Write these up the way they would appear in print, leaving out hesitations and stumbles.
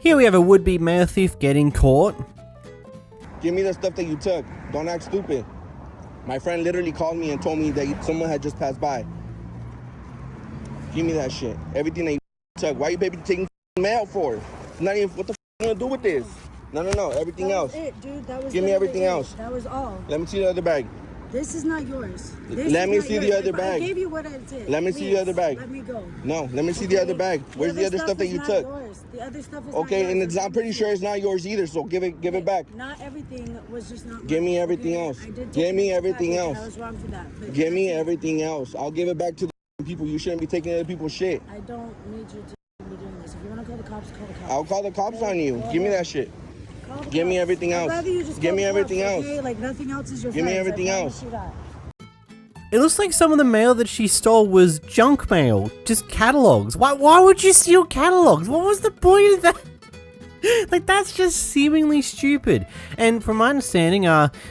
Here we have a would-be mail thief getting caught. Give me the stuff that you took. Don't act stupid. My friend literally called me and told me that someone had just passed by. Give me that shit. Everything that you took. Why you baby taking mail for? It's not even, what the you gonna do with this? No. Everything that else. Was it, dude. That was Give me everything else. That was all. Let me see the other bag. This is not yours. Let me see the other bag. I gave you what I did. Let me see the other bag. Let me go. No, let me see the other bag. Where's the other stuff that you took? The other stuff is okay, not and yours. I'm pretty sure it's not yours either. So give it back. Not everything was just not. Give me everything else. Give me everything else. I was wrong for that. Give me everything else. I'll give it back to the people. You shouldn't be taking other people's shit. I don't need you to be doing this. If you want to call the cops, call the cops. I'll call the cops on you. Give me that shit. Give me everything else. Give me everything else. Okay? Like nothing else is your Give me everything else. It looks like some of the mail that she stole was junk mail, just catalogs. Why would you steal catalogs? What was the point of that? Like, that's just seemingly stupid. And from my understanding,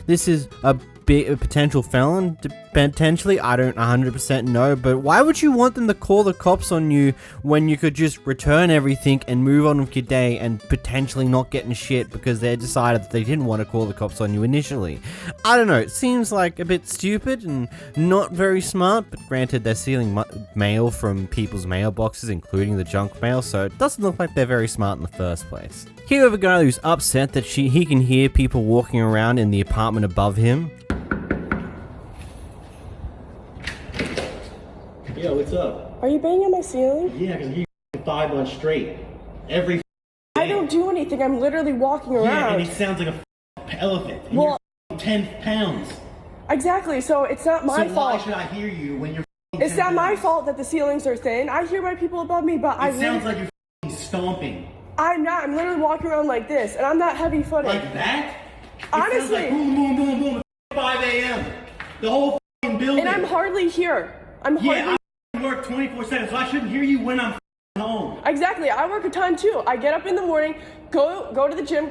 this is a potential felon, potentially. I don't 100% know, but why would you want them to call the cops on you when you could just return everything and move on with your day and potentially not get in shit because they decided that they didn't want to call the cops on you initially? I don't know, it seems like a bit stupid and not very smart, but granted, they're stealing mail from people's mailboxes, including the junk mail, so it doesn't look like they're very smart in the first place. Here we have a guy who's upset that he can hear people walking around in the apartment above him. Yo, what's up? Are you banging on my ceiling? Yeah, because you 5 months straight. Every day. I don't do anything. I'm literally walking around. Yeah, and it sounds like a elephant. And well, you're 10 pounds. Exactly, so it's not my fault. So why should I hear you when you're It's not my fault that the ceilings are thin. I hear my people above me, but It sounds like you're stomping. I'm not. I'm literally walking around like this, and I'm not heavy-footed. Like that? Honestly. It sounds like boom, boom, boom, boom at 5 a.m. The whole building. And I'm hardly here. I work 24/7, so I shouldn't hear you when I'm home. Exactly. I work a ton too. I get up in the morning, go to the gym,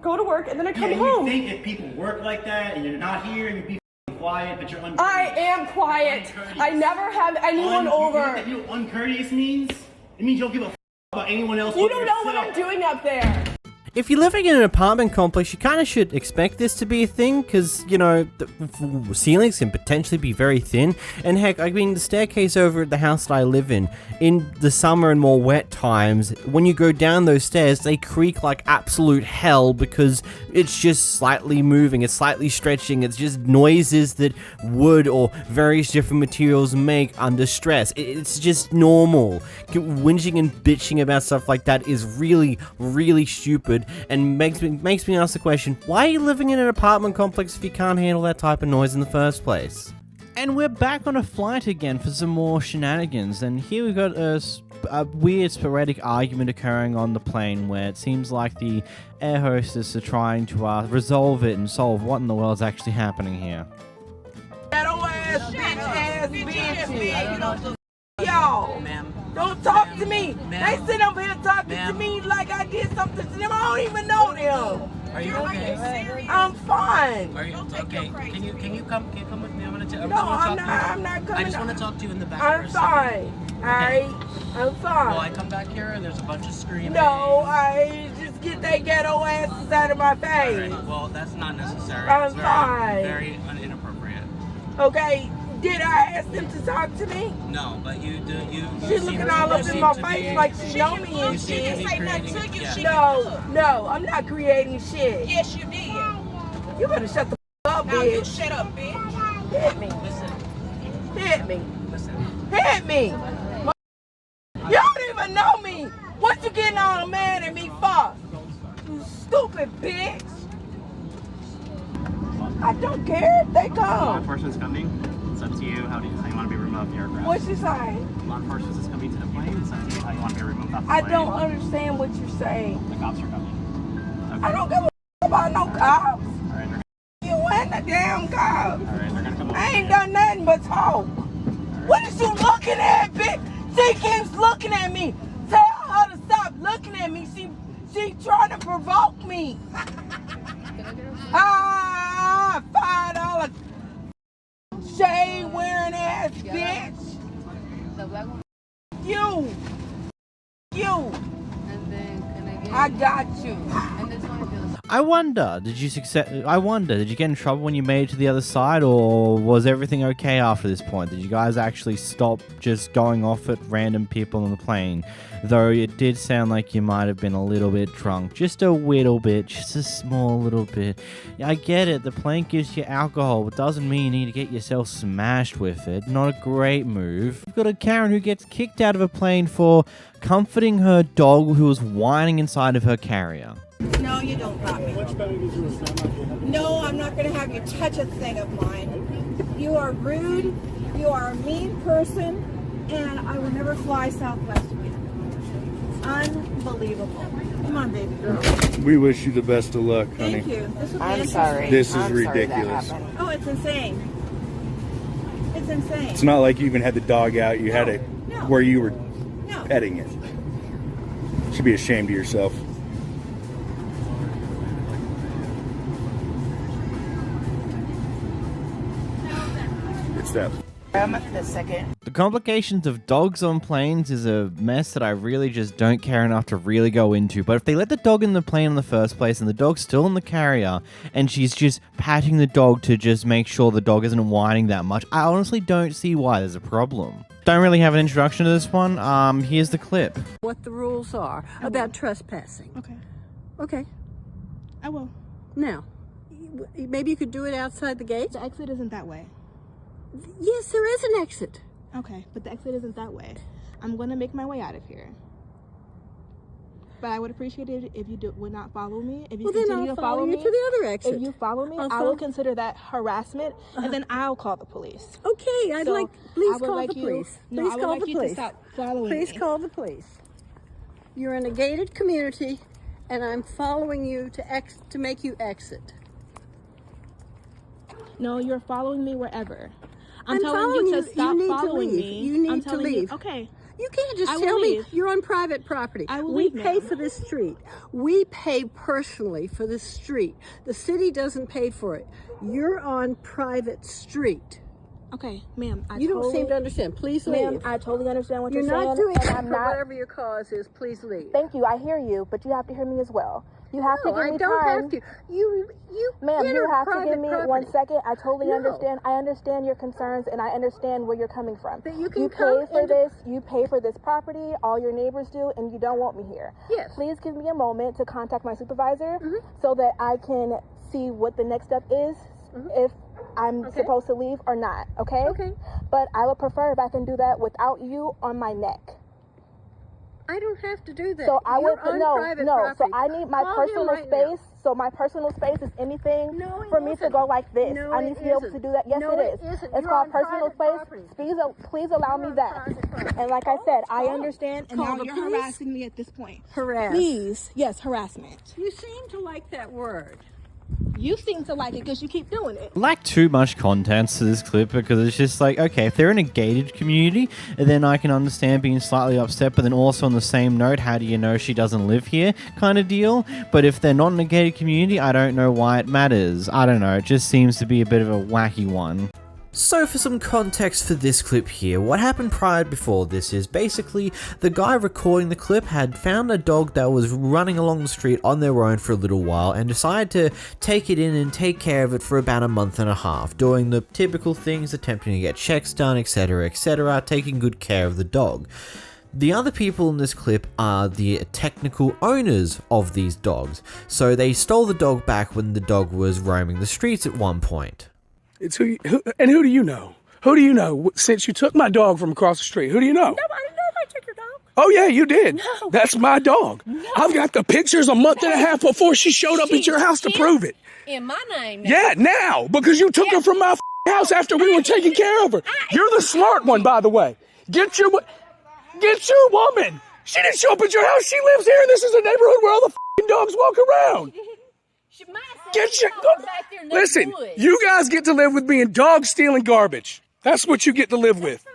go to work, and then I come home. You think if people work like that and you're not here and you're quiet, but you're uncourteous. I am quiet. I never have anyone over. You know what uncourteous means? It means you don't give a about anyone else. You don't know what I'm doing up there. If you're living in an apartment complex, you kind of should expect this to be a thing, because, you know, the ceilings can potentially be very thin. And heck, I mean, the staircase over at the house that I live in the summer and more wet times, when you go down those stairs, they creak like absolute hell because it's just slightly moving, it's slightly stretching, it's just noises that wood or various different materials make under stress. It's just normal. Whinging and bitching about stuff like that is really, really stupid. And makes me ask the question, why are you living in an apartment complex if you can't handle that type of noise in the first place? And we're back on a flight again for some more shenanigans, and here we've got a weird sporadic argument occurring on the plane where it seems like the air hostess are trying to resolve it and solve what in the world is actually happening here. Ghetto ass, bitches. Y'all, don't talk to me. They sit up here talking to me like I did something to them. I don't even know them. Are you okay? I'm fine. Are you okay? Can you come with me? I'm not coming. I just want to talk to you in the back. I'm fine. Alright, I'm fine. Well, I come back here and there's a bunch of screaming. No, I just get that ghetto asses out of my face. Right. Well, that's not necessary. I'm it's fine. Very inappropriate. Okay, did I ask them to talk to me? No, but you do. She's looking all up in my face like she know me and shit. No, I'm not creating shit. Yes, you did. You better shut the up, Now you bitch. shut up, bitch. Hit me. Listen. Hit me. Listen. Hit me. You don't even know me. What you getting all mad at me for? You stupid bitch. I don't care if they Law come. enforcement's coming. It's up to you how you want to be removed off the aircraft. What you saying? Law enforcement is coming to the plane. It's up to you how you want to be removed off the I plane. don't understand what you're saying. The cops are coming. Okay. I don't give a about no cops. All right, You ain't the damn cops. all right, they're gonna come over I ain't here. done nothing but talk. What is you looking at, bitch? She keeps looking at me. Tell her to stop looking at me. She trying to provoke me. $5 shade wearing ass bitch. You. And then can I get I got you. I wonder, did you get in trouble when you made it to the other side, or was everything okay after this point? Did you guys actually stop just going off at random people on the plane? Though it did sound like you might have been a little bit drunk. Just a little bit, just a small little bit. I get it, the plane gives you alcohol, but doesn't mean you need to get yourself smashed with it. Not a great move. You've got a Karen who gets kicked out of a plane for comforting her dog who was whining inside of her carrier. No, you don't got me. No, I'm not going to have you touch a thing of mine. You are rude, you are a mean person, and I will never fly Southwest with you. Unbelievable. Come on, baby girl. We wish you the best of luck, honey. Thank you. This will be I'm interesting. sorry. This is I'm sorry that ridiculous. happened. Oh, it's insane. It's insane. It's not like you even had the dog out. You had it where you were petting it. You should be ashamed of yourself. It's that. The second. The complications of dogs on planes is a mess that I really just don't care enough to really go into. But if they let the dog in the plane in the first place and the dog's still in the carrier and she's just patting the dog to just make sure the dog isn't whining that much, I honestly don't see why there's a problem. Don't really have an introduction to this one. Here's the clip. What the rules are about trespassing. Okay. Okay. I will. Now, maybe you could do it outside the gate? The exit isn't that way. Yes, there is an exit. Okay, but the exit isn't that way. I'm going to make my way out of here. But I would appreciate it if you would not follow me. If you continue to follow me to the other exit. If you follow me, I will consider that harassment, and then I'll call the police. Okay, please call the police. No, I would like you to stop following me. Please call the police. You're in a gated community, and I'm following you to make you exit. No, you're following me wherever. I'm telling you to stop you need following to leave. me. You need I'm to telling leave. You, okay. You can't just I will tell me leave. you're on private property. I will we leave pay now. for this street. We pay personally for this street. The city doesn't pay for it. You're on private street. Okay, ma'am. You don't seem to understand. Please leave. Ma'am, I totally understand what you're saying. You're not doing and that I'm for not. whatever your cause is. Please leave. Thank you. I hear you, but you have to hear me as well. You have to give me I don't time. have to. You Ma'am, enter you have to private give me property. 1 second. I totally No. understand. I understand your concerns, and I understand where you're coming from. But you can You come pay for into- this. You pay for this property. All your neighbors do, and you don't want me here. Yes. Please give me a moment to contact my supervisor Mhm. so that I can see what the next step is, if I'm Okay. supposed to leave or not. Okay? Okay. But I would prefer if I can do that without you on my neck. I don't have to do that. So I You're would on no. private So property. I need my Call him personal right now. space. So my personal space is anything No, it for me to isn't. go like this. No, I need it to be able isn't. to do that. Yes, No, it it is. isn't. It's You're called on personal private space. property. Please allow me You're on that. private property. And like I said, I Call. understand. And Call now the you're police. harassing me at this point. Harass. Please, yes, harassment. You seem to like that word. You seem to like it because you keep doing it. Lack too much content to this clip because it's just like, okay, if they're in a gated community, then I can understand being slightly upset, but then also on the same note, how do you know she doesn't live here kind of deal? But if they're not in a gated community, I don't know why it matters. I don't know, it just seems to be a bit of a wacky one. So for some context for this clip here, what happened prior before this is basically the guy recording the clip had found a dog that was running along the street on their own for a little while and decided to take it in and take care of it for about a month and a half, doing the typical things, attempting to get checks done, etc., taking good care of the dog. The other people in this clip are the technical owners of these dogs, so they stole the dog back when the dog was roaming the streets at one point. It's who do you know? Who do you know? Since you took my dog from across the street, who do you know? Nobody knows I took your dog. Oh yeah, you did. No. That's my dog. No. I've got the pictures a month and a half before she showed up at your house to prove it. In my name. Yeah, now, because you took her from my house after we were taking care of her. You're the smart one, by the way. Get your woman. She didn't show up at your house. She lives here. This is a neighborhood where all the dogs walk around. Listen, you guys get to live with being dog stealing garbage. That's what you get to live with.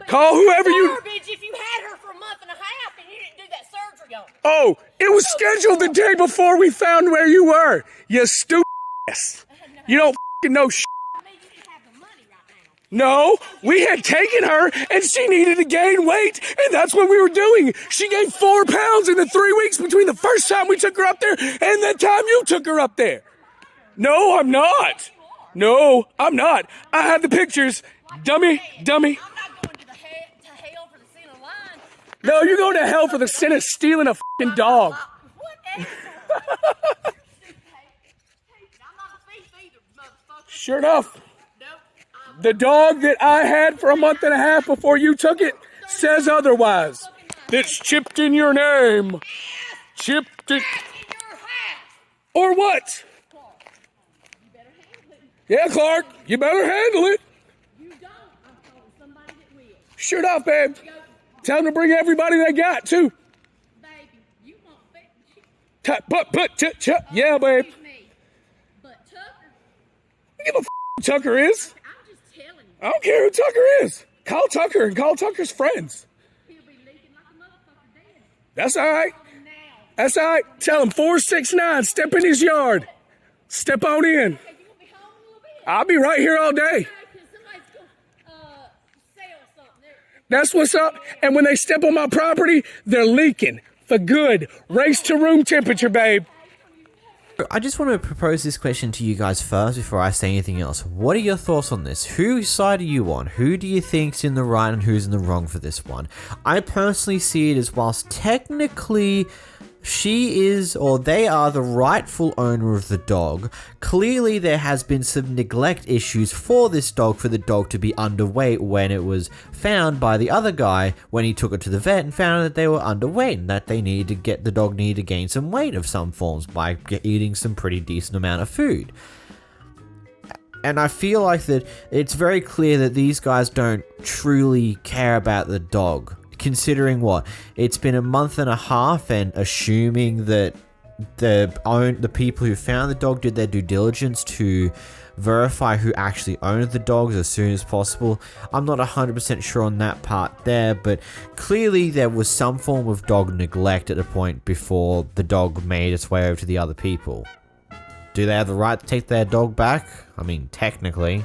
Call whoever you. Garbage if you had her for a month and a half and you didn't do that surgery on her. Oh, it was scheduled the day before we found where you were. You stupid ass. You don't know shit. No, we had taken her and she needed to gain weight, and that's what we were doing. She gained 4 pounds in the 3 weeks between the first time we took her up there and the time you took her up there. No, I'm not. No, I'm not. I have the pictures. Dummy. I'm not going to hell for the sin of lying. No, you're going to hell for the sin of stealing a fucking dog. Sure enough. The dog that I had for a month and a half before you took it says otherwise. It's chipped in your name. Chipped in. Or what? Yeah, Clark, you better handle it. Sure enough, babe. Tell them to bring everybody they got, too. Yeah, babe. I give a who Tucker is. I don't care who Tucker is. Call Tucker and call Tucker's friends. That's all right. That's all right. Tell him 469, step in his yard. Step on in. I'll be right here all day. That's what's up. And when they step on my property, they're leaking for good. Race to room temperature, babe. I just want to propose this question to you guys first before I say anything else. What are your thoughts on this? Whose side are you on? Who do you think's in the right and who's in the wrong for this one? I personally see it as whilst technically she is, or they are, the rightful owner of the dog, clearly there has been some neglect issues for this dog, for the dog to be underweight when it was found by the other guy when he took it to the vet and found that they were underweight and that they needed to get, the dog needed to gain some weight of some forms by eating some pretty decent amount of food. And I feel like that it's very clear that these guys don't truly care about the dog. Considering what? It's been a month and a half, and assuming that the people who found the dog did their due diligence to verify who actually owned the dogs as soon as possible. I'm not 100% sure on that part there, but clearly there was some form of dog neglect at a point before the dog made its way over to the other people. Do they have the right to take their dog back? I mean, technically.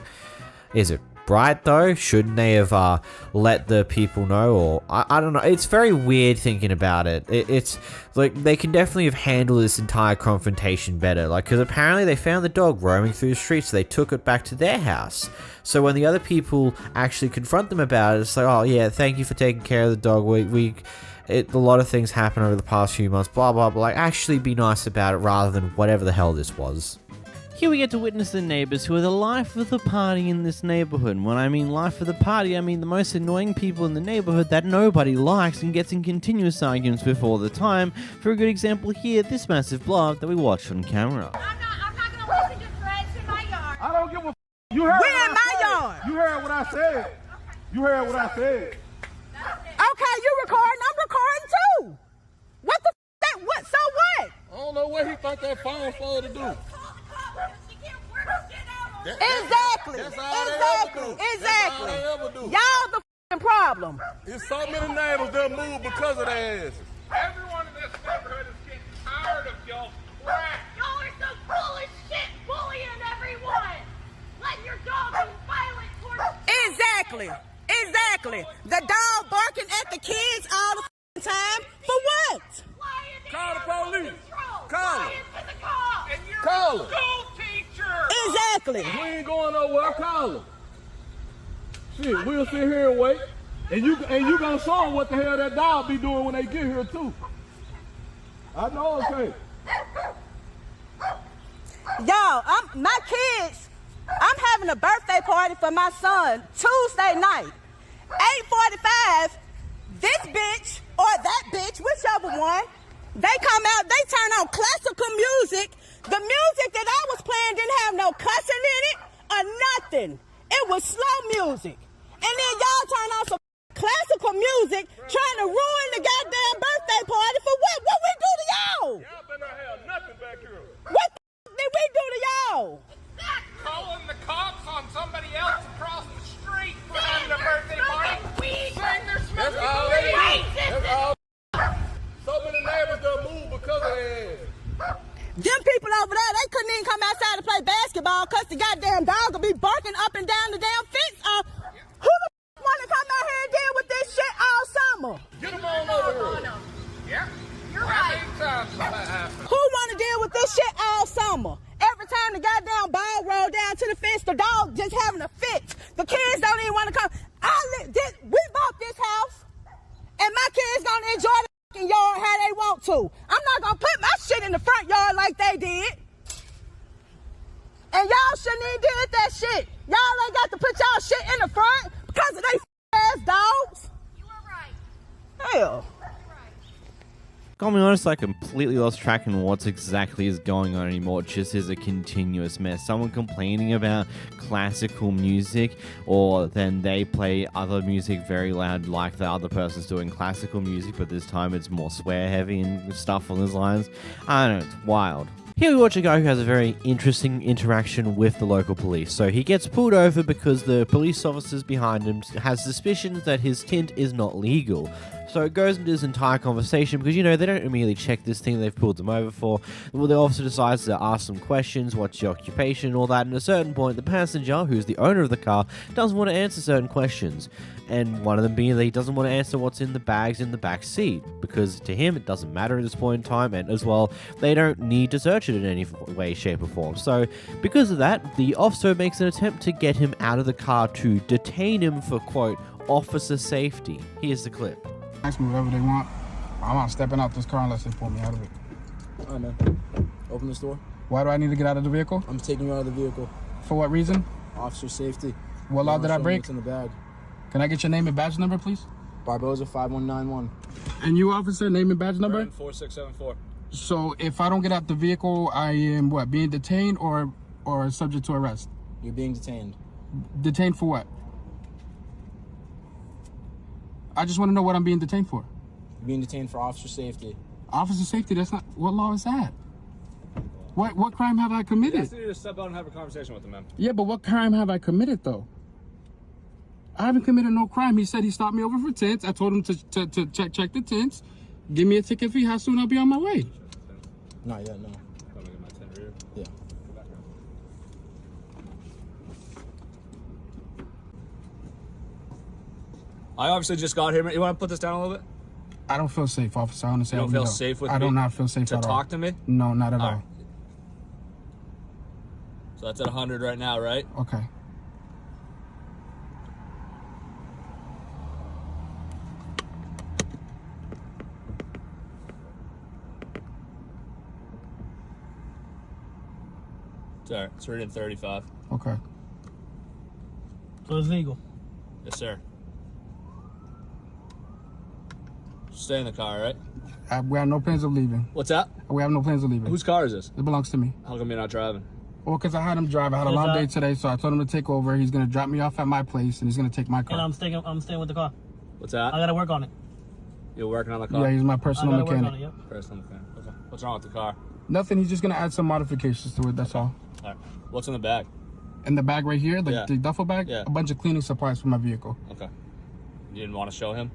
Is it right though? Shouldn't they have let the people know? Or I don't know. It's very weird thinking about it. It's like they can definitely have handled this entire confrontation better. Like, because apparently they found the dog roaming through the streets, so they took it back to their house. So when the other people actually confront them about it, it's like, oh yeah, thank you for taking care of the dog. A lot of things happen over the past few months, blah blah blah. Like, actually be nice about it rather than whatever the hell this was. Here we get to witness the neighbors who are the life of the party in this neighborhood. When I mean life of the party, I mean the most annoying people in the neighborhood that nobody likes and gets in continuous arguments before the time. For a good example here, this massive blob that we watched on camera. I'm not gonna listen to threats in my yard. I don't give a you heard We're in my yard. You heard what I said. You heard what I said. Okay, you recording, I'm recording too. What the that what so what? I don't know what he thought that phone's for to do. Exactly. Y'all the f***ing problem. There's so many neighbors that move because of their asses. Everyone in this neighborhood is getting tired of y'all crap. Y'all are so full of shit, bullying everyone. Letting your dog be violent towards Exactly. The dog barking at the kids all the f***ing time. For what? Call the police. Call them. And you're Call a them. school teacher. Exactly. We ain't going nowhere. Call them. Shit, we'll sit here and wait. And you gonna show them what the hell that dog be doing when they get here too. I know, okay. My kids, I'm having a birthday party for my son Tuesday night. 8:45, this bitch or that bitch, whichever one, they come out, they turn on classical music. The music that I was playing didn't have no cussing in it or nothing. It was slow music. And then y'all turn on some classical music trying to ruin the goddamn birthday party for what? What we do to y'all? Y'all better not have nothing back here. What the did we do to y'all? Calling the cops on somebody else across the street for having a birthday party. Saying they're smoking That's all they weed. do. That's all. So many neighbors that move because of their ass. Them people over there, they couldn't even come outside to play basketball because the goddamn dog will be barking up and down the damn fence happened. Who want to deal with this shit all summer? Every time the goddamn ball roll down to the fence, the dog just having a fit. The kids don't even want to come. We bought this house, and my kids gonna enjoy the fucking yard how they want to. I'm not gonna put my shit in the front yard like they did. And y'all shouldn't even did that shit. Y'all ain't got to put y'all shit in the front because of they ass dogs. You were right. Hell. I'll be honest, I completely lost track on what exactly is going on anymore. It just is a continuous mess. Someone complaining about classical music, or then they play other music very loud like the other person's doing classical music, but this time it's more swear heavy and stuff on those lines. I don't know, it's wild. Here we watch a guy who has a very interesting interaction with the local police. So he gets pulled over because the police officers behind him has suspicions that his tint is not legal. So it goes into this entire conversation because, you know, they don't immediately check this thing they've pulled them over for. Well, the officer decides to ask some questions, what's your occupation, and all that. And at a certain point, the passenger, who's the owner of the car, doesn't want to answer certain questions. And one of them being that he doesn't want to answer what's in the bags in the back seat, because to him it doesn't matter at this point in time, and as well, they don't need to search it in any way, shape, or form. So, because of that, the officer makes an attempt to get him out of the car to detain him for, quote, officer safety. Here's the clip. Ask me whatever they want. I'm not stepping out this car unless they pull me out of it. All right, man. Open this door. Why do I need to get out of the vehicle? I'm taking you out of the vehicle. For what reason? Officer safety. What law did I break? What's in the bag? Can I get your name and badge number, please? Barboza 5191. And you, officer, name and badge number? 4674. So if I don't get out the vehicle, I am what? Being detained or subject to arrest? You're being detained. Detained for what? I just want to know what I'm being detained for. You're being detained for officer safety. Officer safety? That's not. What law is that? What crime have I committed? You guys need to step out and have a conversation with him, man. Yeah, but what crime have I committed though? I haven't committed no crime. He said he stopped me over for tents. I told him to check the tents. Give me a ticket fee. How soon I'll be on my way? Not yet, no. I'm gonna get my tent rear. Yeah. I obviously just got here. You want to put this down a little bit? I don't feel safe, officer. Honestly, You don't I really feel safe with I me? do not feel safe to at all. talk to me? No, not at all. right. So that's at 100 right now, right? Okay. Sorry, it's 135. Okay. So it's legal. Yes, sir. Stay in the car, right? We have no plans of leaving. What's that? We have no plans of leaving. Whose car is this? It belongs to me. How come you're not driving? Well, because I had him drive. I had a long day today, so I told him to take over. He's going to drop me off at my place, and he's going to take my car. And I'm staying with the car. What's that? I gotta work on it. You're working on the car? Yeah, he's my personal mechanic. Work on it, yep. Personal mechanic. Okay. What's wrong with the car? Nothing. He's just going to add some modifications to it. That's all. All right. What's in the bag? In the bag right here, Yeah. the duffel bag, Yeah. a bunch of cleaning supplies for my vehicle. Okay. You didn't want to show him?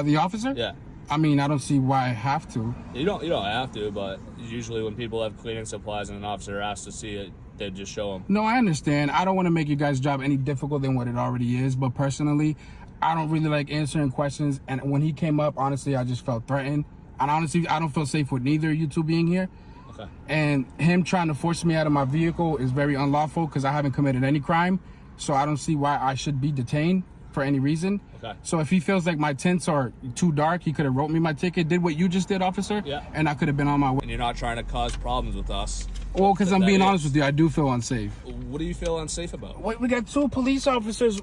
The officer? Yeah. I mean, I don't see why I have to. You don't have to, but usually when people have cleaning supplies and an officer asks to see it, they just show them. No, I understand. I don't want to make you guys' job any difficult than what it already is, but personally, I don't really like answering questions. And when he came up, honestly, I just felt threatened. And honestly, I don't feel safe with neither of you two being here. Okay. And him trying to force me out of my vehicle is very unlawful because I haven't committed any crime. So I don't see why I should be detained for any reason. Okay. So if he feels like my tints are too dark, he could have wrote me my ticket, did what you just did, officer. Yeah. And I could have been on my way. And you're not trying to cause problems with us. Well, because I'm being honest with you, I do feel unsafe. What do you feel unsafe about? Wait, we got two police officers,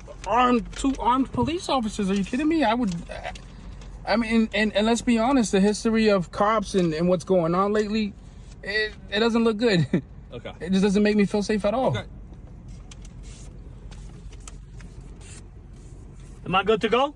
two armed police officers. Are you kidding me? I mean, and let's be honest, the history of cops and what's going on lately, it doesn't look good. Okay. It just doesn't make me feel safe at all. Okay. Am I good to go?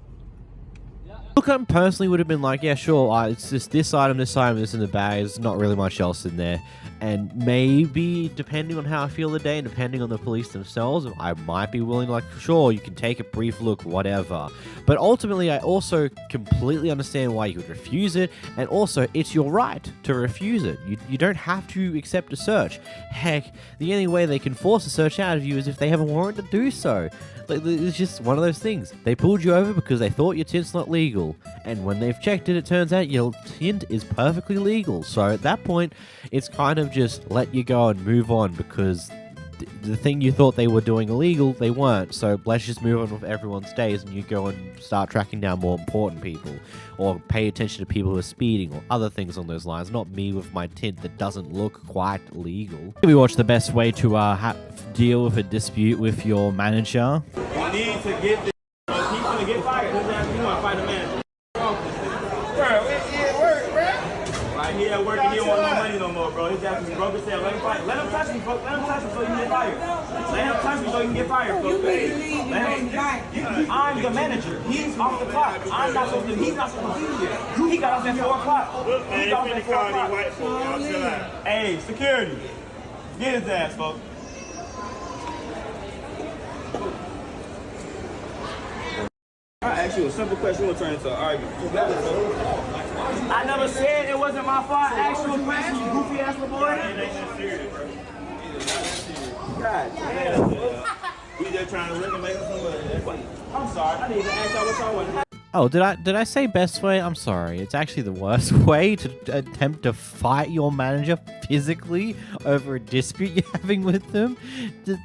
Look, I personally would have been like, yeah, sure, it's just this item, this in the bag. There's not really much else in there. And maybe, depending on how I feel the day and depending on the police themselves, I might be willing, like, sure, you can take a brief look, whatever. But ultimately, I also completely understand why you would refuse it. And also, it's your right to refuse it. You don't have to accept a search. Heck, the only way they can force a search out of you is if they have a warrant to do so. Like, it's just one of those things. They pulled you over because they thought your tint's not legal. illegal. And when they've checked it, it turns out your tint is perfectly legal. So at that point, it's kind of just let you go and move on, because the thing you thought they were doing illegal, they weren't. So let's just move on with everyone's days, and you go and start tracking down more important people, or pay attention to people who are speeding, or other things on those lines. Not me with my tint that doesn't look quite legal. We watch the best way to deal with a dispute with your manager. You need to get this. He's gonna get fired. You want to fight the manager? Bro, it works, bro. Right, he at work and he don't want no money no more, bro. His ass is broke as hell. Let him fight. Let him touch me, folks. Let him touch me so he can get fired. Let him touch me so he can get fired, folks. I'm the manager. He's off the clock. I'm not supposed to. He's not supposed to be here. He got off at 4 o'clock. He got off at 4 o'clock. Hey, security. Get his ass, folks. I asked you a simple question, you were turning into an argument. I never said it wasn't my fault. I asked you a question, you goofy ass little boy. It ain't that serious, bro. God damn. We just trying to look and make us some. I'm sorry, I didn't even ask y'all what y'all want. Oh, did I say best way? I'm sorry. It's actually the worst way to attempt to fight your manager physically over a dispute you're having with them.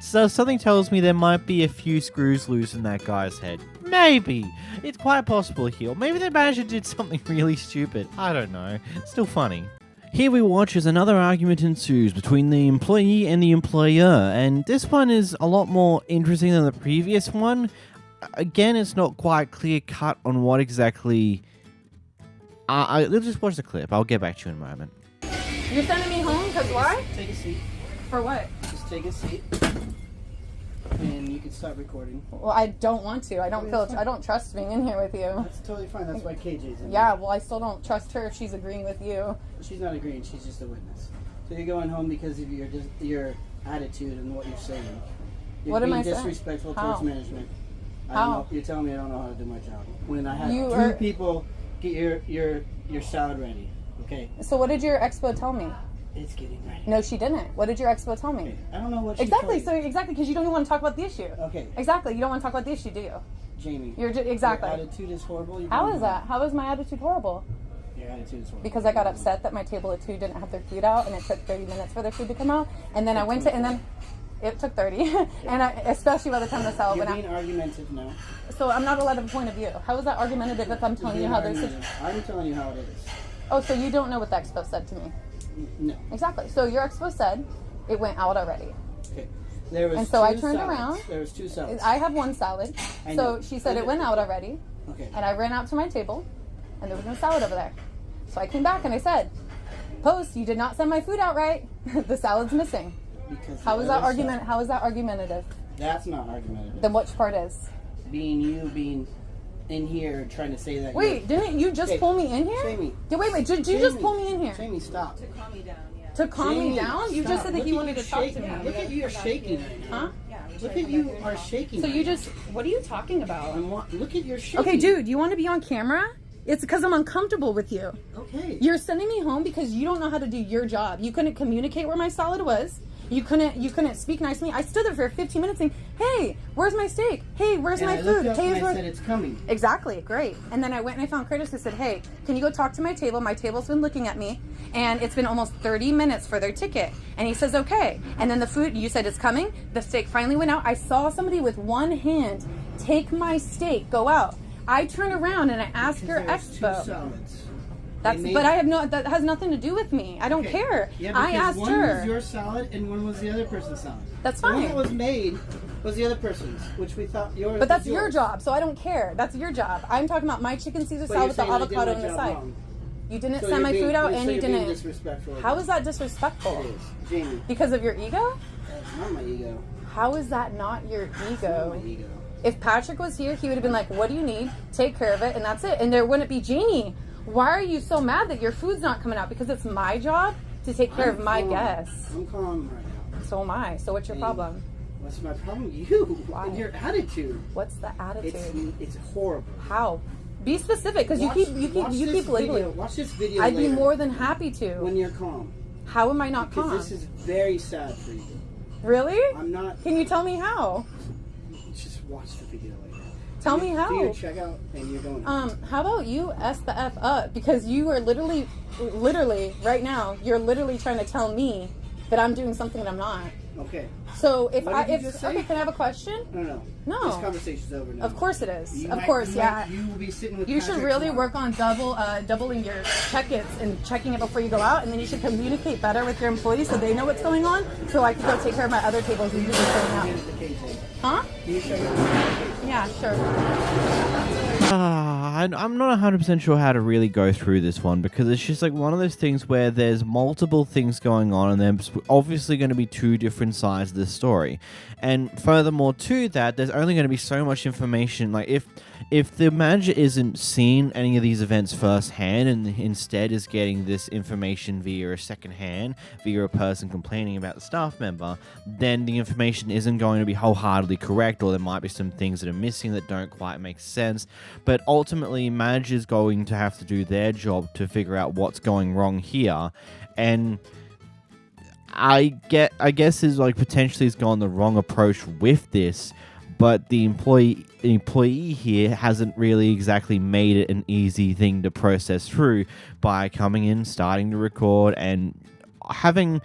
So something tells me there might be a few screws loose in that guy's head. Maybe. It's quite possible here. Or maybe the manager did something really stupid. I don't know. It's still funny. Here we watch as another argument ensues between the employee and the employer, and this one is a lot more interesting than the previous one. Again, it's not quite clear cut on what exactly. Let's just watch the clip. I'll get back to you in a moment. You're sending me home because why? Take a seat. For what? Just take a seat. And you can start recording. Well, I don't want to. I don't trust being in here with you. That's totally fine. That's why KJ's in Yeah, well, I still don't trust her if she's agreeing with you. She's not agreeing. She's just a witness. So you're going home because of your attitude and what you're saying. You're what am I being saying? disrespectful How? towards management. I don't How? know, you're telling me I don't know how to do my job. When I had 2 people get your salad ready. Okay. So what did your expo tell me? It's getting ready. No, she didn't. What did your expo tell me? Okay. I don't know what she exactly. told you. So exactly because you don't even want to talk about the issue. Okay. Exactly. You don't want to talk about the issue, do you? Jamie. You're exactly. Your attitude is horrible. How is that? How is my attitude horrible? Your attitude is horrible. Because I got upset that my table of 2 didn't have their food out, and it took 30 minutes for their food to come out, and then I went to, and then it took 30, and especially by the time the salad went out. You're being argumentative now. So I'm not allowed to have a point of view. How is that argumentative if I'm telling you how this is? I'm telling you how it is. Oh, so you don't know what the expo said to me? No. Exactly. So your expo said it went out already. Okay. There was and so I turned salads. around. There was 2 salads. I have 1 salad. So she said it went out already. Okay. And I ran out to my table, and there was no salad over there. So I came back and I said, "Post, you did not send my food out right. The salad's missing." Because how is that argument? How is that argumentative? That's not argumentative. Then which part is? Being in here trying to say that. Wait, didn't you just pull me in here? Jamie. Wait, did you just pull me in here? Jamie, stop. To calm me down, yeah. To calm me down? You just said that you wanted to talk to me. Look at you, you're shaking right now. Huh? Look at you are shaking. So you just, what are you talking about? Look at your shaking. Okay, dude, you want to be on camera? It's because I'm uncomfortable with you. Okay. You're sending me home because you don't know how to do your job. You couldn't communicate where my salad was. You couldn't speak nice to me. I stood there for 15 minutes saying, "Hey, where's my steak? Hey, where's my food? Hey, I said it's coming." Exactly, great. And then I went and I found Curtis and said, "Hey, can you go talk to my table? My table's been looking at me, and it's been almost 30 minutes for their ticket." And he says, "Okay." And then the food, you said it's coming. The steak finally went out. I saw somebody with one hand take my steak, go out. I turned around and I asked your expo. 2 salads. That has nothing to do with me. I don't care. Yeah, I asked one her. One was your salad and one was the other person's salad. That's fine. The one fine. that was made was the other person's, which we thought yours. But that's your job, so I don't care. That's your job. I'm talking about my chicken Caesar salad with the avocado on the side. Wrong. You didn't send my food out, and you didn't. Disrespectful. How is that disrespectful? It is, Jamie. Because of your ego? That's not my ego. How is that not your ego? That's not my ego. If Patrick was here, he would have been like, "What do you need? Take care of it," and that's it. And there wouldn't be Jeannie. Why are you so mad that your food's not coming out? Because it's my job to take care of my guests. I'm calm right now. So am I. So what's your problem? What's my problem? You. Why? And your attitude. What's the attitude? It's horrible. How? Be specific, because you keep labeling. Watch this video. I'd be more than happy to. When you're calm. How am I not calm? Because this is very sad for you. Really? I'm not. Can you tell me how? Just watch the video later. Tell me how. Do your checkout and you're going. How about you S the F up? Because you are literally right now, you're literally trying to tell me that I'm doing something that I'm not. Okay. So if What did you just say? okay, can I have a question? No. No. This conversation's over now. Of course it is. You Of might- course, you yeah. might- you will be sitting with You should Patrick really tomorrow. work on doubling your check-ins and checking it before you go out, and then you should communicate better with your employees so they know what's going on, so I can go take care of my other tables and do what's going out. Huh? Yeah, sure. I'm not 100% sure how to really go through this one, because it's just like one of those things where there's multiple things going on and there's obviously going to be two different sides of the story. And furthermore to that, there's only going to be so much information. Like if the manager isn't seeing any of these events firsthand and instead is getting this information via a second hand, via a person complaining about the staff member, then the information isn't going to be wholeheartedly correct, or there might be some things that are missing that don't quite make sense. But ultimately, manager's going to have to do their job to figure out what's going wrong here. And I guess is like potentially has gone the wrong approach with this, but the employee here hasn't really exactly made it an easy thing to process through by coming in, starting to record, and having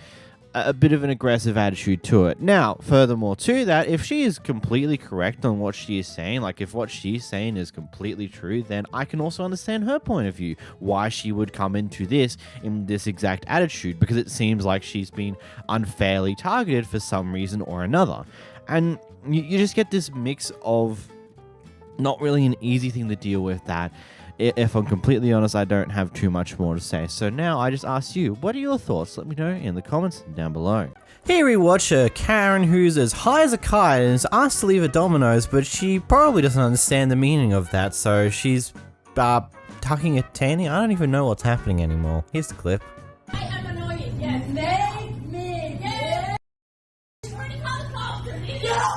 a bit of an aggressive attitude to it. Now, furthermore to that, if she is completely correct on what she is saying, like if what she's saying is completely true, then I can also understand her point of view, why she would come into this in this exact attitude, because it seems like she's been unfairly targeted for some reason or another. And you just get this mix of not really an easy thing to deal with that. If I'm completely honest, I don't have too much more to say. So now I just ask you, what are your thoughts? Let me know in the comments down below. Here we watch a Karen who's as high as a kite and is asked to leave at Domino's, but she probably doesn't understand the meaning of that, so she's tucking a tanny. I don't even know what's happening anymore. Here's the clip. I am annoying. Yes, make me. Yes. Pretty call the cops. Get out.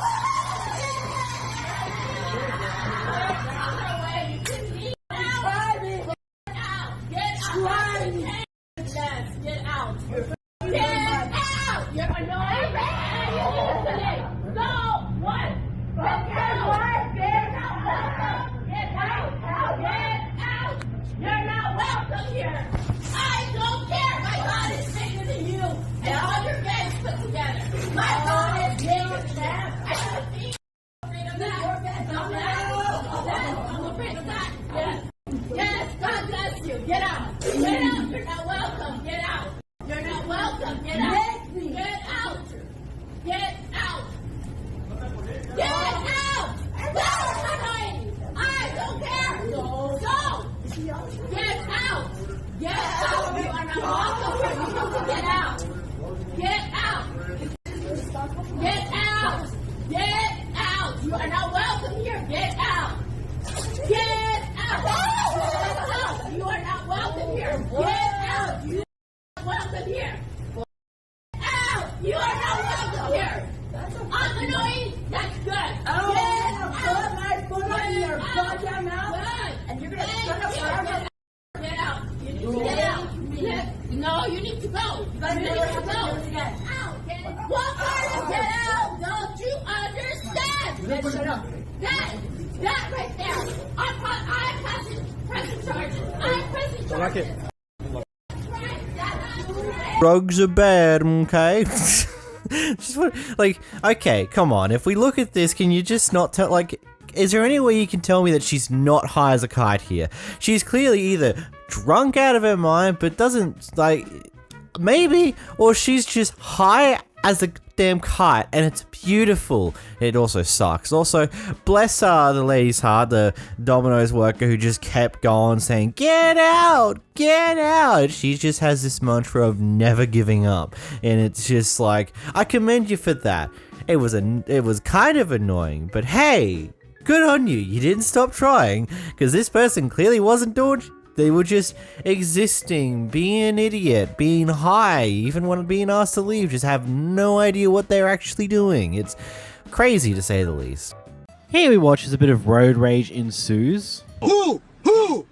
You're annoying. No. What? Get out. Get out. You're not welcome here. I don't care. My God is bigger than you and all your gangs put together. My God is bigger than that. I should be afraid of that. I'm afraid of that. Yes. Yes, God bless you. Get out. Get out. You're not welcome. Get out. You're not welcome. Get out. Get out. Get out. Get out. I don't care. Go. Get out. Get out. You are not welcome here. You need to get out. Get out. Get out. Get out. You are not welcome here. Get out. Get out. Get out. You are not welcome here. Get out. You are not welcome here. Out. You are not welcome here. I'm annoying. That's good. Get out. My foot on your goddamn mouth. And you're gonna shut up forever. Get out. You need to get out. No, you need to go. You need to go. Get out. What part of get out? Don't you understand? Shut up. That right there. I'm pressing charges. I'm pressing charges. Drugs are bad, okay? Just like, okay, come on. If we look at this, can you just not tell, like, is there any way you can tell me that she's not high as a kite here? She's clearly either drunk out of her mind, but doesn't, like, maybe, or she's just high as a damn kite, and it's beautiful. It also sucks. Also, bless the lady's heart, the Domino's worker who just kept going saying, get out, get out. She just has this mantra of never giving up, and it's just like, I commend you for that. It was kind of annoying, but hey, good on you. You didn't stop trying, because this person clearly wasn't doing. They were just existing, being an idiot, being high, even when being asked to leave, just have no idea what they're actually doing. It's crazy to say the least. Here we watch as a bit of road rage ensues. Who?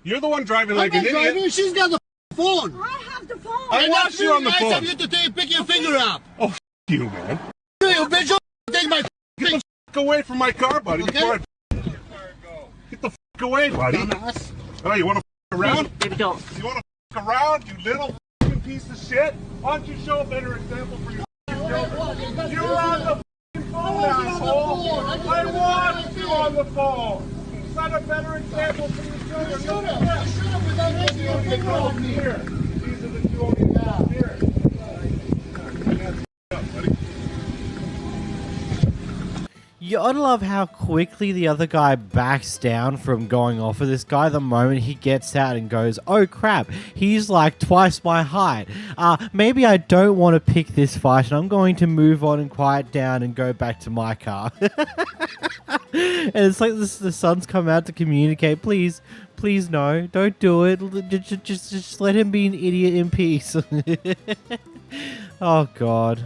You're the one driving like an idiot. She's got the phone. I have the phone. I watched you on the phone. Nice of you to pick your finger up. Oh, you, man. You bitch, take my Get the away from my car, buddy. Okay. Before away, buddy. Oh, you want to around? Baby, don't. You want to around, you little piece of shit? Why don't you show a better example for your children? You were on the phone, asshole. I wanted you on the phone. Set a better example for your children. Shut up. These are the two only here. These are the two only here. You ought to love how quickly the other guy backs down from going off with this guy the moment he gets out and goes, oh crap, he's like twice my height. Maybe I don't want to pick this fight and I'm going to move on and quiet down and go back to my car. And it's like the son's come out to communicate, please no, don't do it. Just let him be an idiot in peace. Oh God.